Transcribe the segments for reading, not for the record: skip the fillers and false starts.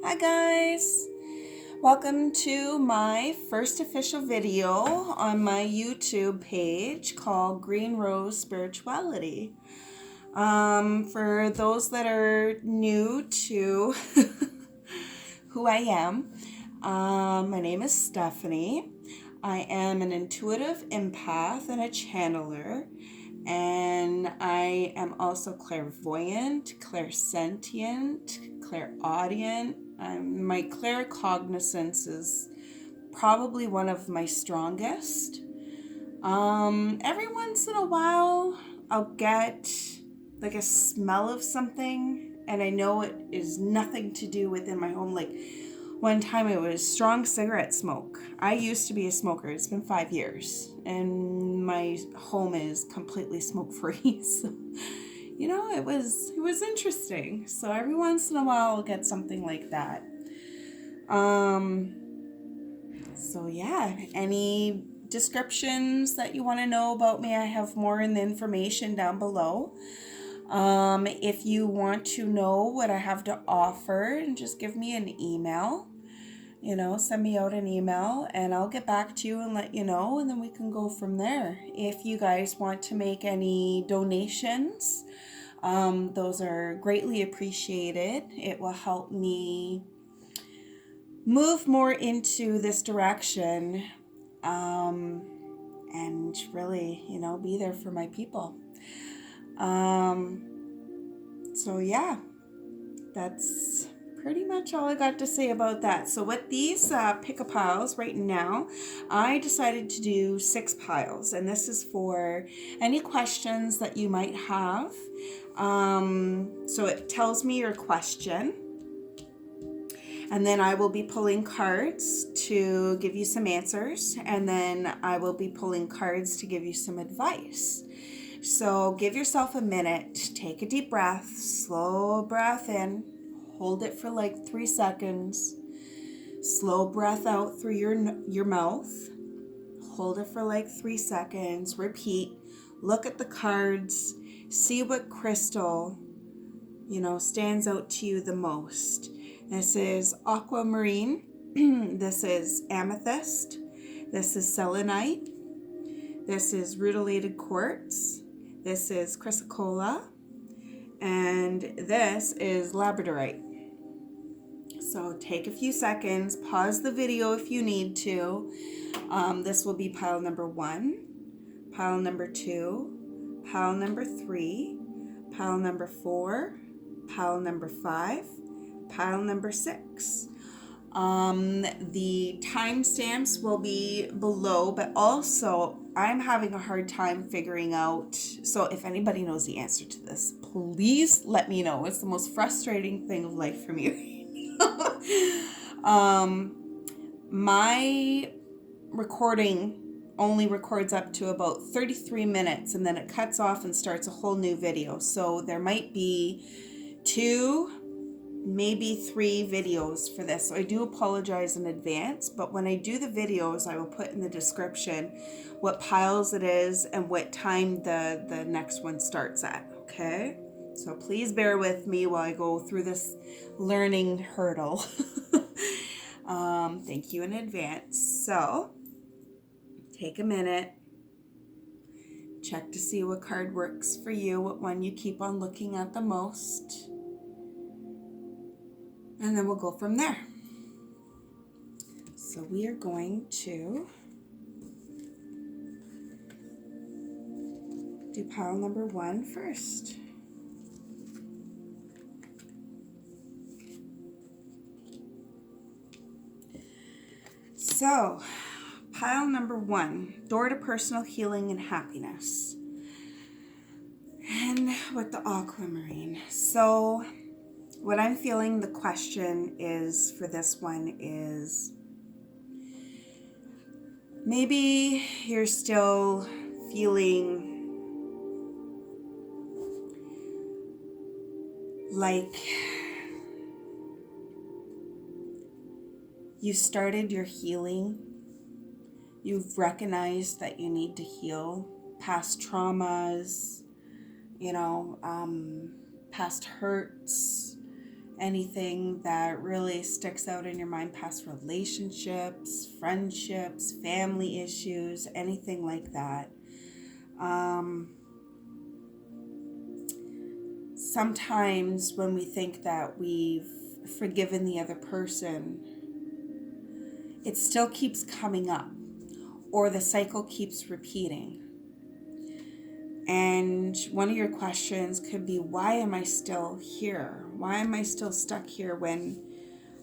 Hi guys, welcome to my first official video on my YouTube page called Green Rose Spirituality. For those that are new to who I am, my name is Stephanie. I am an intuitive empath and a channeler, and I am also clairvoyant, clairsentient, clairaudient. My claircognizance is probably one of my strongest. Every once in a while, I'll get like a smell of something, and I know it is nothing to do within my home. Like one time it was strong cigarette smoke. I used to be a smoker. It's been 5 years, and my home is completely smoke free. So, it was interesting. So every once in a while I'll get something like that. So yeah, any descriptions that you want to know about me, I have more in the information down below. If you want to know what I have to offer, just give me an email. Send me out an email and I'll get back to you and let you know, and then we can go from there. If you guys want to make any donations, those are greatly appreciated. It will help me move more into this direction, and really, be there for my people. So yeah, that's pretty much all I got to say about that. So with these pick-a-piles right now, I decided to do 6 piles, and this is for any questions that you might have. So it tells me your question, and then I will be pulling cards to give you some answers, and then I will be pulling cards to give you some advice. So give yourself a minute, take a deep breath, slow breath in, hold it for like 3 seconds, slow breath out through your mouth, hold it for like 3 seconds, repeat, look at the cards, see what crystal, stands out to you the most. This is aquamarine, this is amethyst, this is selenite, this is rutilated quartz, this is chrysocolla, and this is labradorite. So take a few seconds, pause the video if you need to. This will be pile number 1, pile number 2, pile number 3, pile number 4, pile number 5, pile number 6. The timestamps will be below, but also I'm having a hard time figuring out. So if anybody knows the answer to this, please let me know. It's the most frustrating thing of life for me right now. My recording only records up to about 33 minutes, and then it cuts off and starts a whole new video. So there might be 2, maybe 3 videos for this. So I do apologize in advance, but when I do the videos, I will put in the description what piles it is and what time the next one starts at, okay? So please bear with me while I go through this learning hurdle. Thank you in advance. So take a minute, check to see what card works for you, what one you keep on looking at the most, and then we'll go from there. So we are going to do pile number 1 first. So, pile number 1, door to personal healing and happiness. And with the aquamarine. So, what I'm feeling the question is for this one is, maybe you're still feeling like you started your healing. You've recognized that you need to heal past traumas, past hurts, anything that really sticks out in your mind, past relationships, friendships, family issues, anything like that. Sometimes when we think that we've forgiven the other person, it still keeps coming up, or the cycle keeps repeating. And one of your questions could be, why am I still here? Why am I still stuck here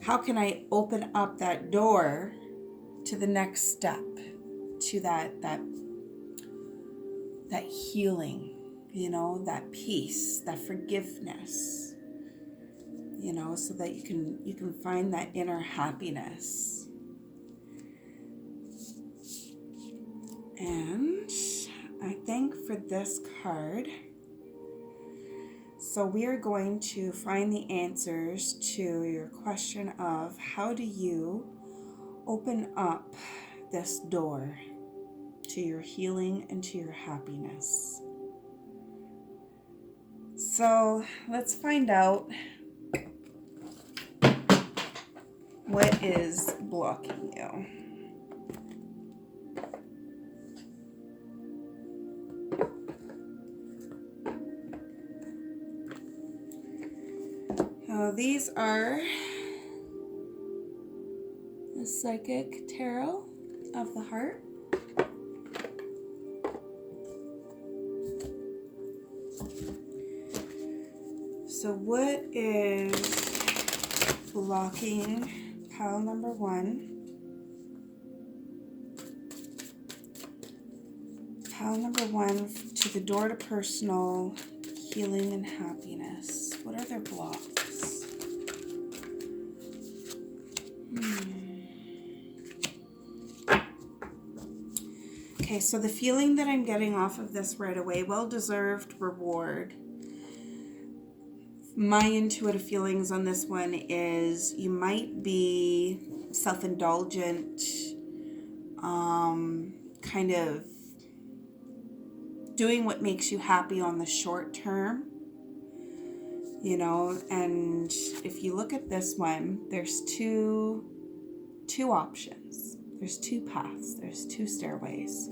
how can I open up that door to the next step, to that healing, that peace, that forgiveness, so that you can find that inner happiness. And I think for this card, so we are going to find the answers to your question of how do you open up this door to your healing and to your happiness. So let's find out what is blocking you. These are the Psychic Tarot of the Heart. So what is blocking pile number 1? Pile number 1 to the door to personal healing and happiness. What are their blocks? Okay, so the feeling that I'm getting off of this right away, well-deserved reward. My intuitive feelings on this one is you might be self-indulgent, kind of doing what makes you happy on the short term, and if you look at this one, there's two options. There's 2 paths. There's 2 stairways.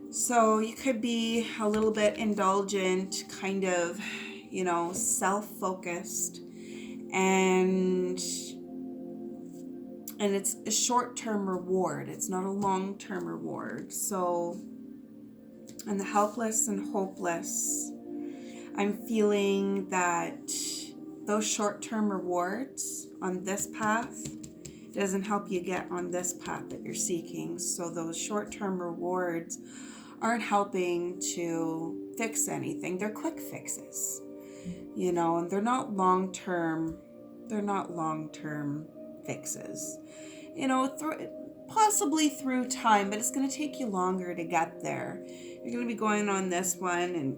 So you could be a little bit indulgent, kind of, self-focused, and it's a short-term reward. It's not a long-term reward. So, and the helpless and hopeless, I'm feeling that those short-term rewards on this path doesn't help you get on this path that you're seeking. So those short-term rewards aren't helping to fix anything. They're quick fixes, and they're not long-term fixes, possibly through time, but it's going to take you longer to get there. You're going to be going on this one, and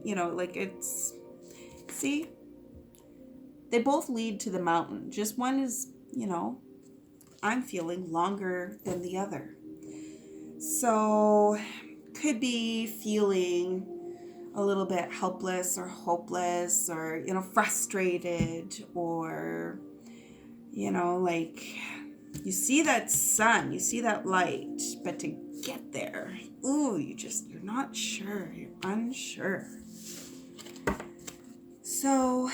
see, they both lead to the mountain. Just one is, I'm feeling longer than the other. So could be feeling a little bit helpless or hopeless, or, frustrated, or, you see that sun, you see that light, but to get there, you're not sure, you're unsure. So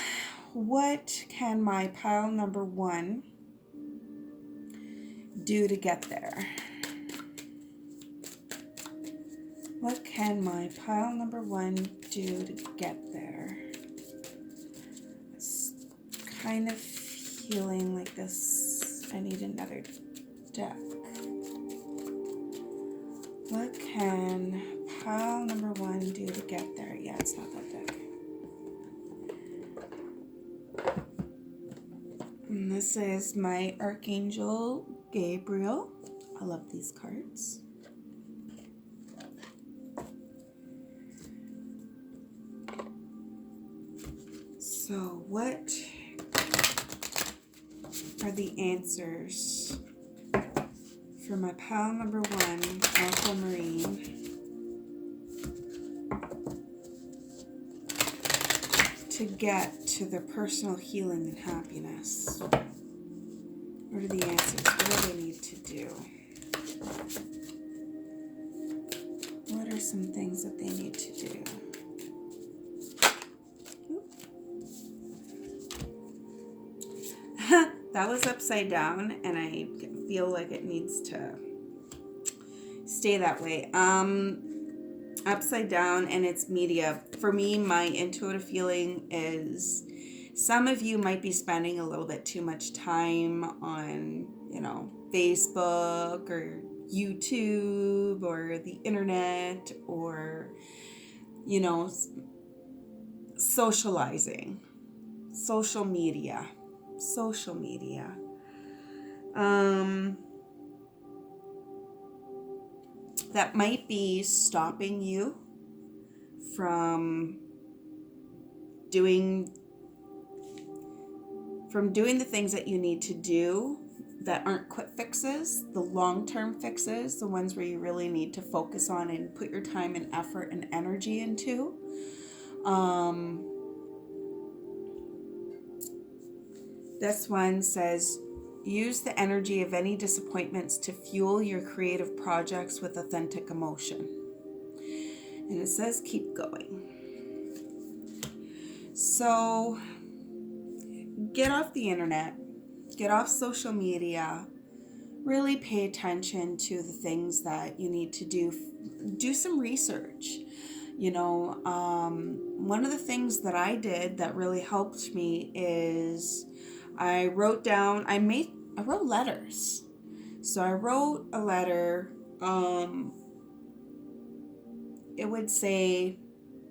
what can my pile number 1 do to get there? What can my pile number 1 do to get there? It's kind of feeling like this. I need another deck. What can pile number 1 do to get there? Yeah, it's not that deck. And this is my Archangel Gabriel. I love these cards. So what are the answers for my pile number 1, Aquamarine, to to get to their personal healing and happiness? What are the answers? What do they need to do? What are some things that they need to do? That was upside down, and I feel like it needs to stay that way. Upside down, and it's media. For me, my intuitive feeling is some of you might be spending a little bit too much time on, Facebook or YouTube or the internet or, socializing, social media. That might be stopping you from doing the things that you need to do that aren't quick fixes, the long-term fixes, the ones where you really need to focus on and put your time and effort and energy into. This one says, use the energy of any disappointments to fuel your creative projects with authentic emotion. And it says, keep going. So, get off the internet, get off social media, really pay attention to the things that you need to do. Do some research. One of the things that I did that really helped me is I wrote letters. So I wrote a letter. It would say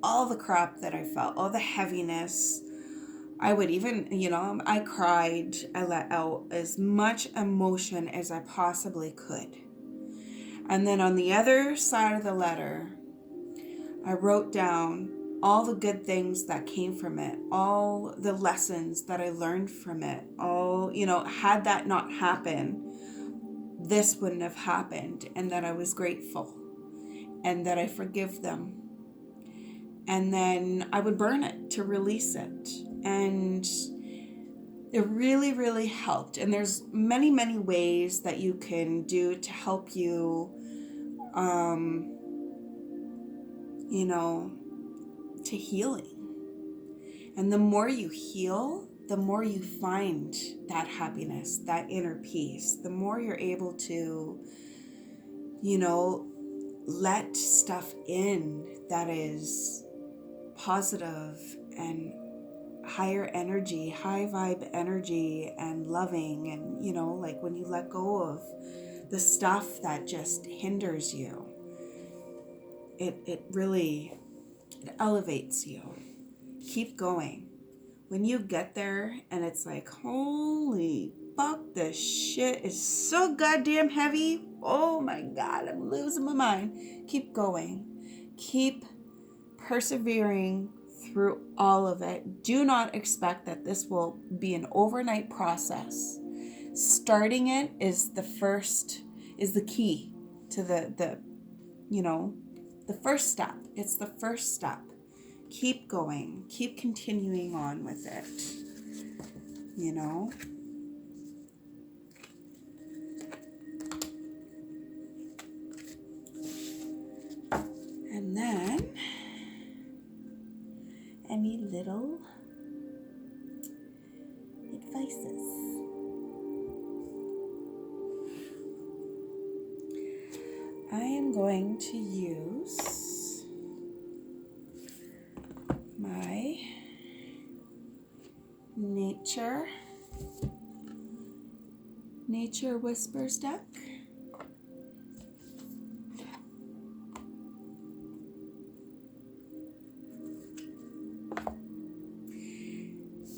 all the crap that I felt, all the heaviness. I would even, I cried. I let out as much emotion as I possibly could. And then on the other side of the letter, I wrote down all the good things that came from it, all the lessons that I learned from it, all, had that not happened, this wouldn't have happened, and that I was grateful, and that I forgive them. And then I would burn it to release it. And it really, really helped. And there's many, many ways that you can do to help you, to healing. And the more you heal, the more you find that happiness, that inner peace, the more you're able to, let stuff in that is positive and higher energy, high vibe energy and loving. And, like when you let go of the stuff that just hinders you, it really elevates you. Keep going. When you get there and it's like, holy fuck, this shit is so goddamn heavy. Oh my God, I'm losing my mind. Keep going. Keep persevering through all of it. Do not expect that this will be an overnight process. Starting it is the key to the first step. It's the first step. Keep going. Keep continuing on with it. And then any little advices. I am going to use my Nature Whispers deck.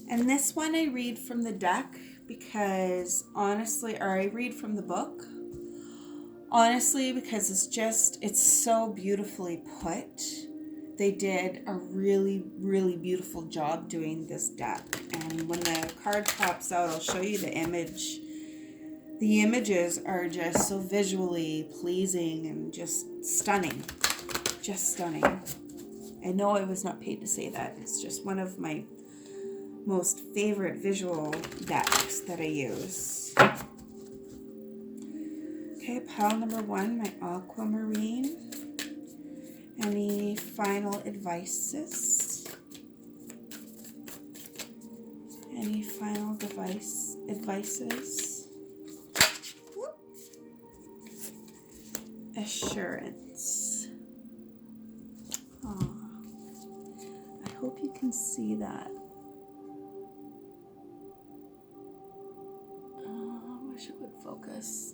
And this one I read from the deck because I read from the book. Honestly, because it's so beautifully put. They did a really, really beautiful job doing this deck. And when the card pops out, I'll show you the image. The images are just so visually pleasing and just stunning. Just stunning. I know I was not paid to say that. It's just one of my most favorite visual decks that I use. Okay, pile number 1, my aquamarine. Any final advices? Any final advices? Whoop. Assurance. Aww. I hope you can see that. I wish it would focus.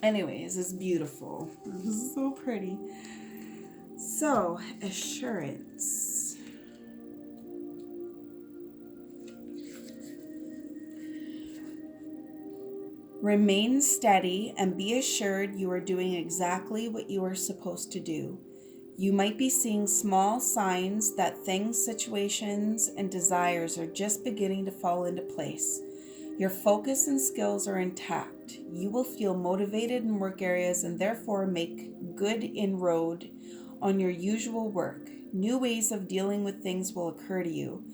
Anyways, it's beautiful. This is so pretty. So, assurance. Remain steady and be assured you are doing exactly what you are supposed to do. You might be seeing small signs that things, situations, and desires are just beginning to fall into place. Your focus and skills are intact. You will feel motivated in work areas and therefore make good inroad on your usual work. New ways of dealing with things will occur to you.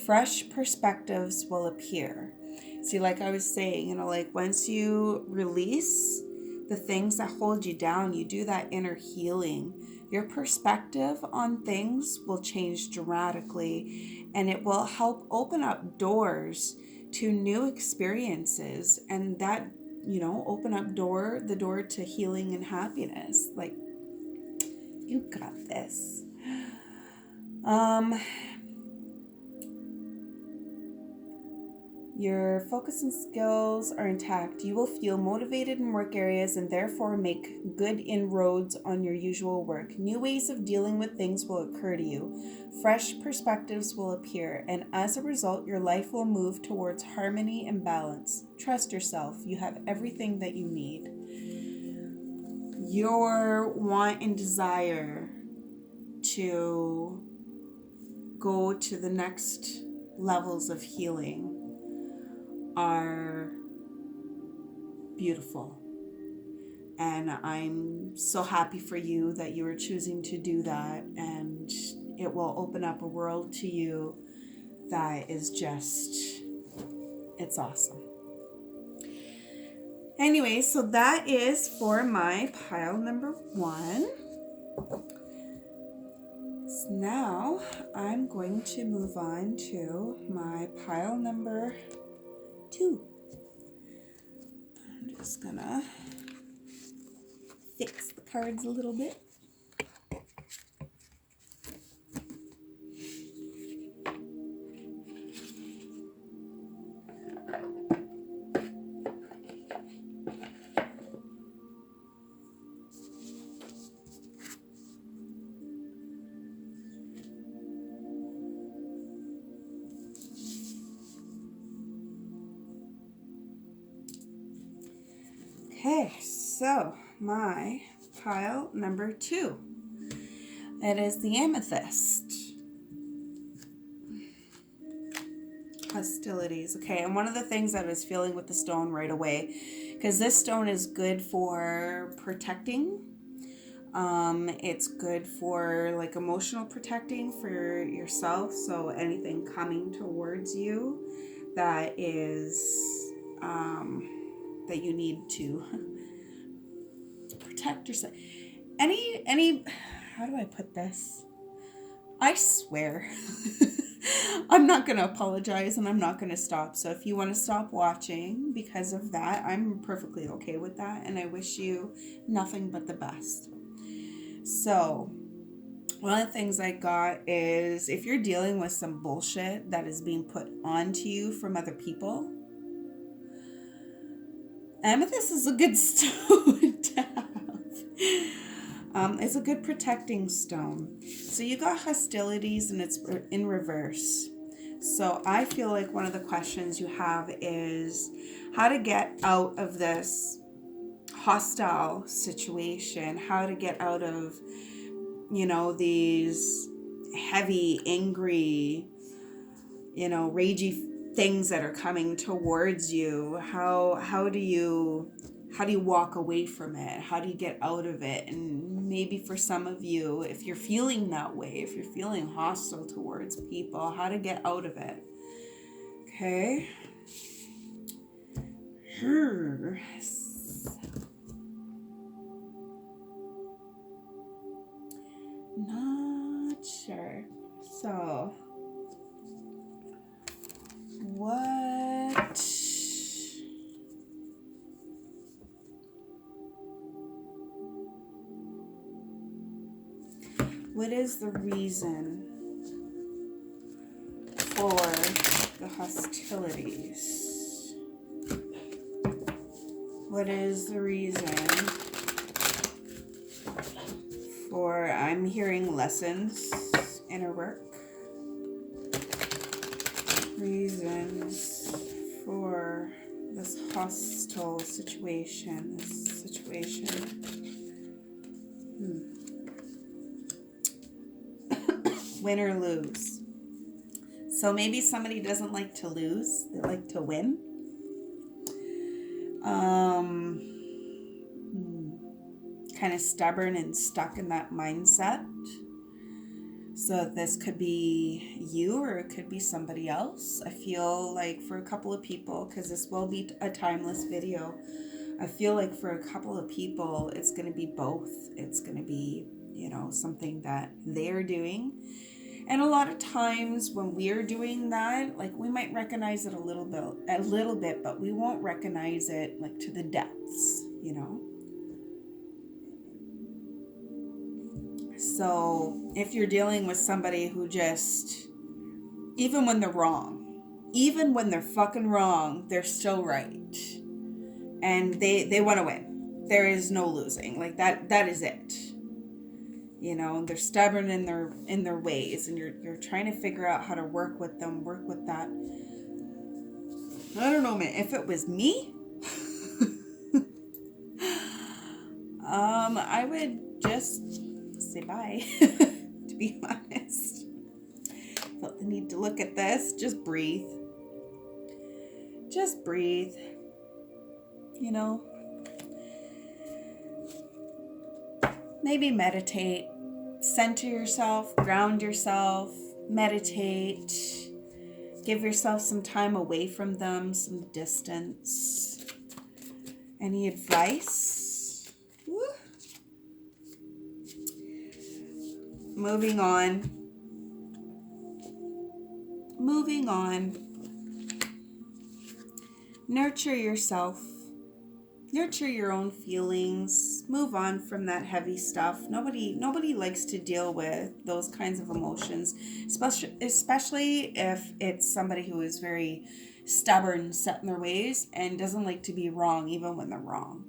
Fresh perspectives will appear. See, like I was saying, like once you release the things that hold you down, you do that inner healing. Your perspective on things will change dramatically, and it will help open up doors to new experiences, and that, open up the door to healing and happiness. Like, you got this. Your focus and skills are intact. You will feel motivated in work areas and therefore make good inroads on your usual work. New ways of dealing with things will occur to you. Fresh perspectives will appear, and as a result, your life will move towards harmony and balance. Trust yourself. You have everything that you need. Your want and desire to go to the next levels of healing are beautiful, and I'm so happy for you that you are choosing to do that, and it will open up a world to you that is just, it's awesome. Anyway, so that is for my pile number 1. So now I'm going to move on to my pile number 2. I'm just gonna fix the cards a little bit. Okay, so my pile number 2. It is the amethyst. Hostilities. Okay, and one of the things I was feeling with the stone right away, because this stone is good for protecting. It's good for like emotional protecting for yourself. So anything coming towards you that is that you need to protect yourself. Any how do I put this? I swear. I'm not going to apologize, and I'm not going to stop. So if you want to stop watching because of that, I'm perfectly okay with that, and I wish you nothing but the best. So one of the things I got is if you're dealing with some bullshit that is being put onto you from other people, amethyst is a good stone to have. It's a good protecting stone. So you got hostilities, and it's in reverse. So I feel like one of the questions you have is how to get out of this hostile situation, how to get out of, these heavy, angry, ragey things that are coming towards you. How do you How do you walk away from it? How do you get out of it? And maybe for some of you, if you're feeling that way, if you're feeling hostile towards people, how to get out of it. Okay. Not sure. So, what is the reason for the hostilities? What is the reason for, I'm hearing lessons, inner work, reasons for this hostile situation, Win or lose. So maybe somebody doesn't like to lose, they like to win. Kind of stubborn and stuck in that mindset. So this could be you or it could be somebody else. I feel like for a couple of people, because this will be a timeless video, I feel like for a couple of people, it's going to be both. It's going to be, something that they're doing. And a lot of times when we're doing that, like we might recognize it a little bit, but we won't recognize it like to the depths, So if you're dealing with somebody who just, even when they're wrong, even when they're fucking wrong, they're still right. And they want to win. There is no losing. Like that is it. They're stubborn in their ways, and you're trying to figure out how to work with them, work with that. I don't know, man. If it was me, I would just say bye, to be honest. Felt the need to look at this. Just breathe. Just breathe. Maybe meditate. Center yourself. Ground yourself. Meditate. Give yourself some time away from them. Some distance. Any advice? Woo. Moving on. Nurture yourself. Nurture your own feelings. Move on from that heavy stuff. Nobody likes to deal with those kinds of emotions, especially if it's somebody who is very stubborn, set in their ways, and doesn't like to be wrong even when they're wrong.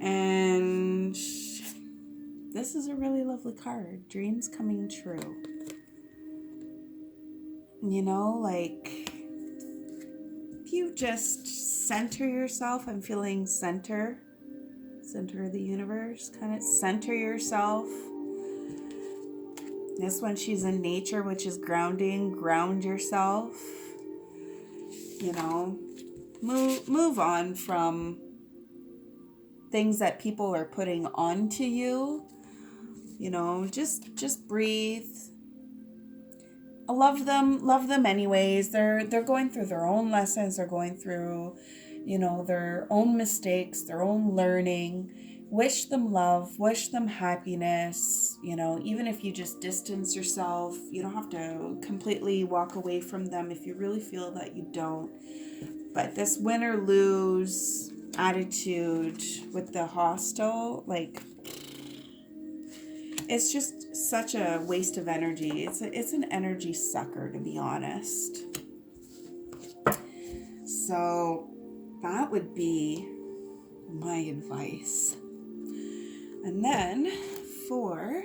And this is a really lovely card. Dreams coming true. If you just center yourself, I'm feeling center of the universe, kind of center yourself. This one, she's in nature, which is grounding. Ground yourself. Move on from things that people are putting onto you. Just breathe. Love them anyways. They're going through their own lessons. They're going through, their own mistakes, their own learning. Wish them love, wish them happiness. Even if you just distance yourself, you don't have to completely walk away from them if you really feel that you don't. But this win or lose attitude with the hostile, it's just such a waste of energy. It's an energy sucker, to be honest. So that would be my advice. And then for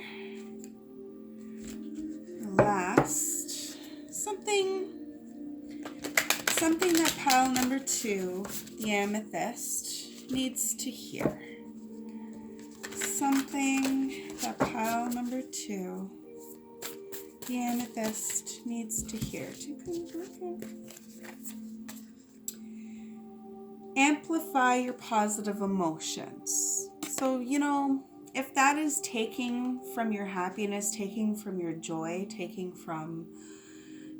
the last, something that pile number 2, the amethyst, needs to hear. Something that pile number 2, the amethyst, needs to hear. Amplify your positive emotions. So, if that is taking from your happiness, taking from your joy, taking from,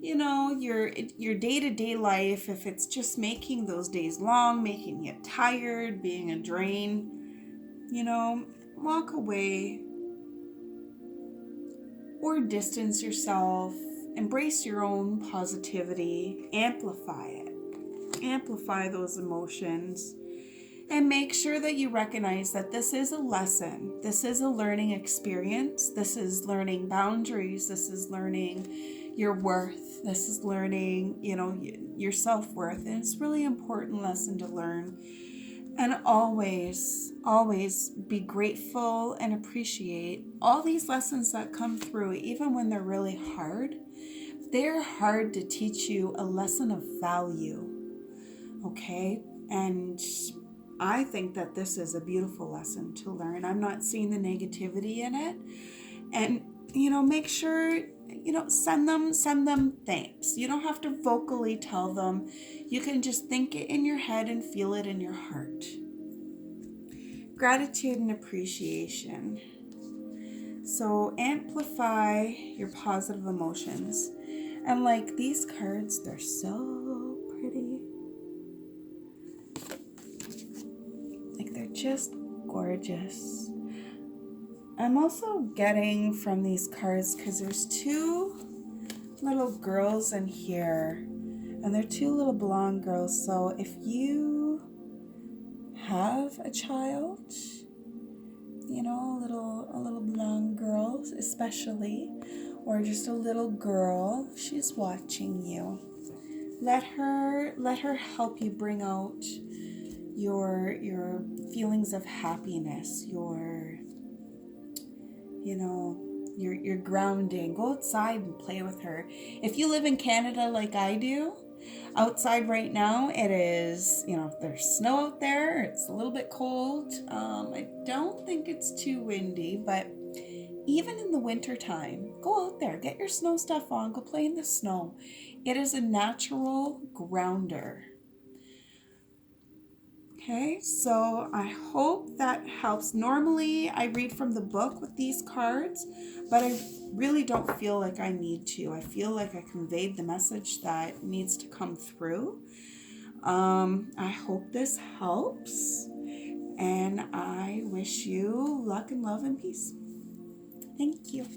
your day-to-day life, if it's just making those days long, making you tired, being a drain, walk away or distance yourself. Embrace your own positivity, amplify it. Amplify those emotions, and make sure that you recognize that this is a lesson. This is a learning experience. This is learning boundaries. This is learning your worth. This is learning, your self-worth. And it's a really important lesson to learn. And always, always be grateful and appreciate all these lessons that come through, even when they're really hard. They're hard to teach you a lesson of value. Okay? And I think that this is a beautiful lesson to learn. I'm not seeing the negativity in it. And, make sure, send them thanks. You don't have to vocally tell them. You can just think it in your head and feel it in your heart. Gratitude and appreciation. So amplify your positive emotions. And like these cards, they're so pretty. Like they're just gorgeous. I'm also getting from these cards, because there's two little girls in here, and they're two little blonde girls. So if you have a child, a little blonde girl especially, or just a little girl, she's watching you. Let her help you bring out your feelings of happiness, your grounding. Go outside and play with her. If you live in Canada like I do, outside right now it is, there's snow out there. It's a little bit cold. I don't think it's too windy, but even in the winter time, go out there, get your snow stuff on, go play in the snow. It is a natural grounder. Okay, so I hope that helps. Normally I read from the book with these cards, but I really don't feel like I need to. I feel like I conveyed the message that needs to come through. I hope this helps, and I wish you luck and love and peace. Thank you.